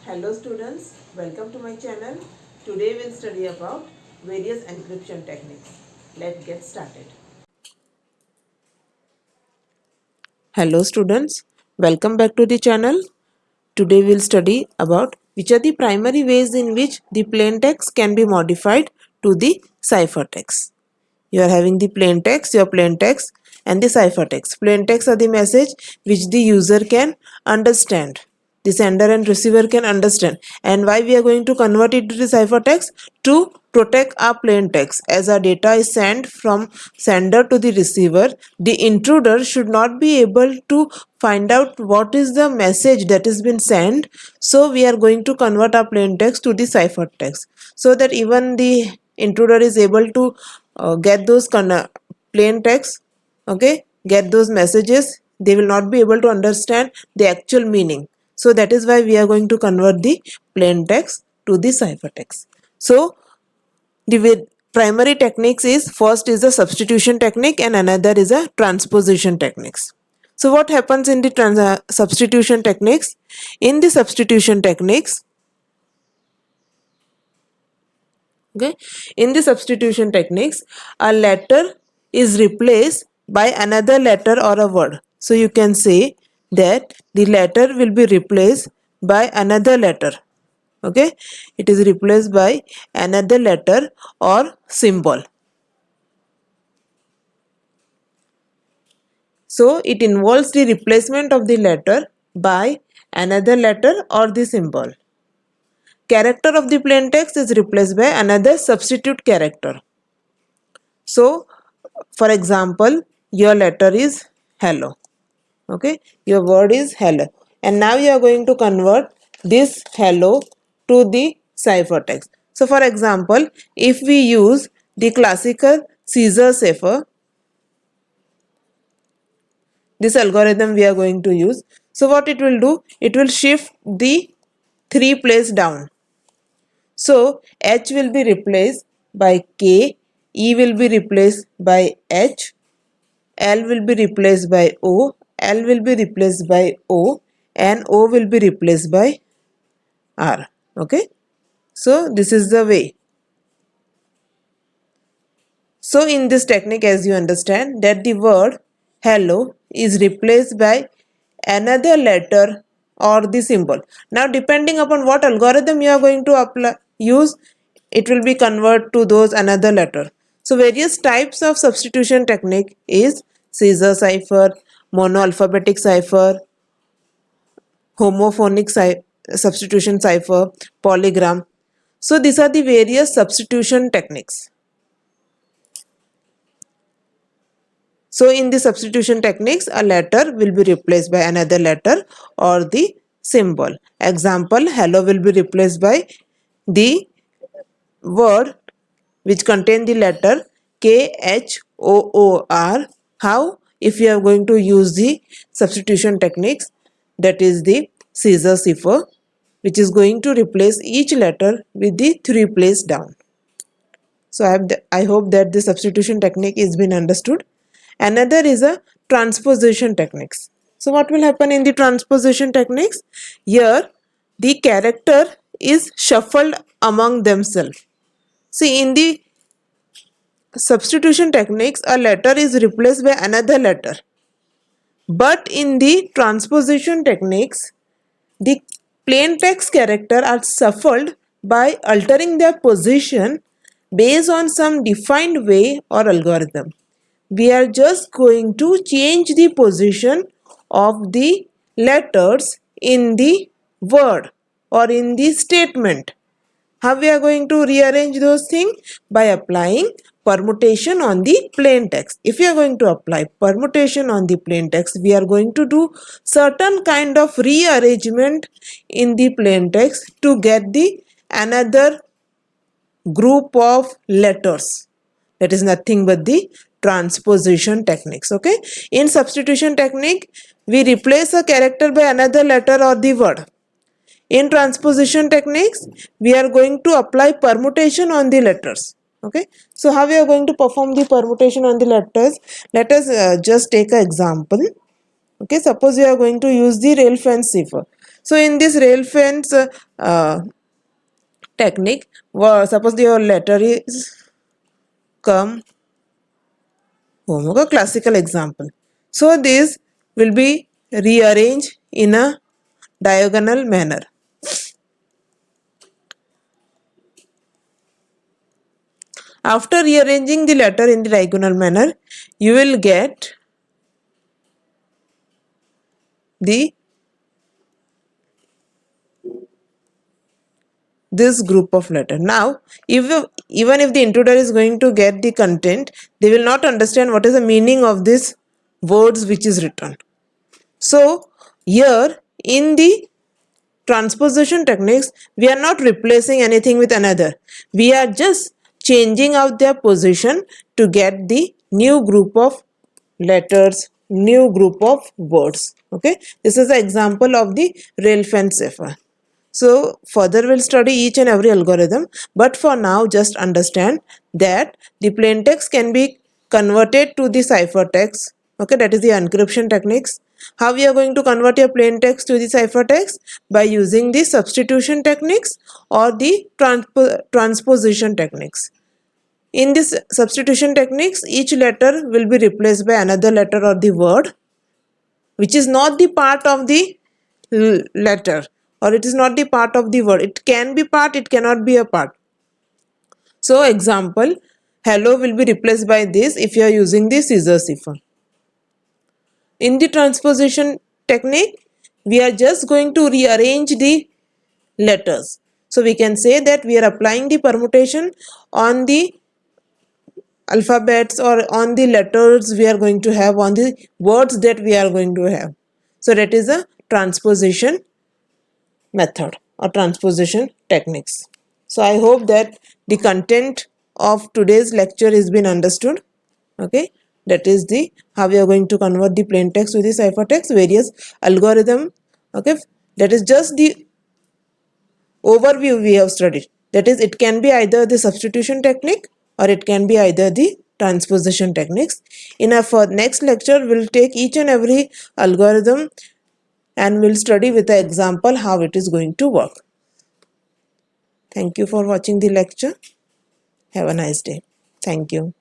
Hello students, welcome to my channel. Today we'll study about various encryption techniques. Let's get started. Hello students, welcome back to the channel. Today we'll study about which are the primary ways in which the plain text can be modified to the ciphertext. You are having the plain text, your plain text and the ciphertext. Plain text are the message which the user can understand. The sender and receiver can understand. And why we are going to convert it to the ciphertext? To protect our plain text. As our data is sent from sender to the receiver, the intruder should not be able to find out what is the message that has been sent. So we are going to convert our plain text to the ciphertext so that even the intruder is able to get those plain text, okay, get those messages. They will not be able to understand the actual meaning. So that is why we are going to convert the plain text to the ciphertext. So the primary techniques is, first is the substitution technique and another is a transposition techniques. So what happens in the substitution techniques? In the substitution techniques, okay, in the substitution techniques, a letter is replaced by another letter or a word. So you can say that the letter will be replaced by another letter. Okay, it is replaced by another letter or symbol. So it involves the replacement of the letter by another letter or the symbol. Character of the plain text is replaced by another substitute character. So for example, your letter is hello, okay, your word is hello, and now you are going to convert this hello to the ciphertext. So for example, if we use the classical Caesar cipher, this algorithm we are going to use, so what it will do, it will shift the 3 place down. So H will be replaced by K, E will be replaced by H, L will be replaced by O, L will be replaced by O, and O will be replaced by R. Okay, so this is the way. So in this technique, as you understand, that the word hello is replaced by another letter or the symbol. Now depending upon what algorithm you are going to use, it will be convert to those another letter. So various types of substitution technique is Caesar cipher, monoalphabetic cipher, homophonic substitution cipher, polygram. So these are the various substitution techniques. So in the substitution techniques, a letter will be replaced by another letter or the symbol. Example, hello will be replaced by the word which contain the letter KHOOR. How? If you are going to use the substitution techniques, that is the Caesar cipher, which is going to replace each letter with the 3 place down. So I hope that the substitution technique is been understood. Another is a transposition techniques. So what will happen in the transposition techniques? Here the character is shuffled among themselves. See, in the substitution techniques, a letter is replaced by another letter. But in the transposition techniques, the plain text character are shuffled by altering their position based on some defined way or algorithm. We are just going to change the position of the letters in the word or in the statement. How we are going to rearrange those things? By applying permutation on the plain text. If you are going to apply permutation on the plain text, we are going to do certain kind of rearrangement in the plain text to get the another group of letters. That is nothing but the transposition techniques. Okay, in substitution technique, we replace a character by another letter or the word. In transposition techniques, we are going to apply permutation on the letters. Okay, so how we are going to perform the permutation on the letters? Let us just take an example. Okay, suppose you are going to use the rail fence cipher. So in this rail fence technique, suppose your letter is come home. Okay, classical example. So this will be rearranged in a diagonal manner. After rearranging the letter in the diagonal manner, you will get the this group of letter. Now, even if the intruder is going to get the content, they will not understand what is the meaning of this words which is written. So here in the transposition techniques, we are not replacing anything with another. We are just changing out their position to get the new group of letters, new group of words. Okay, this is the example of the rail fence cipher. So further we'll study each and every algorithm, but for now just understand that the plain text can be converted to the ciphertext. Okay, that is the encryption techniques. How we are going to convert your plain text to the ciphertext? By using the substitution techniques or the transposition techniques. In this substitution techniques, each letter will be replaced by another letter or the word which is not the part of the letter, or it is not the part of the word. It can be part, it cannot be a part. So example, hello will be replaced by this if you are using the scissor cipher. In the transposition technique, we are just going to rearrange the letters. So we can say that we are applying the permutation on the alphabets or on the letters we are going to have, on the words that we are going to have. So that is a transposition method or transposition techniques. So I hope that the content of today's lecture has been understood. Okay, that is the how we are going to convert the plain text to the ciphertext, various algorithm. Okay, that is just the overview we have studied. That is, it can be either the substitution technique or it can be either the transposition techniques. In our for next lecture, we'll take each and every algorithm and we'll study with an example how it is going to work. Thank you for watching the lecture. Have a nice day. Thank you.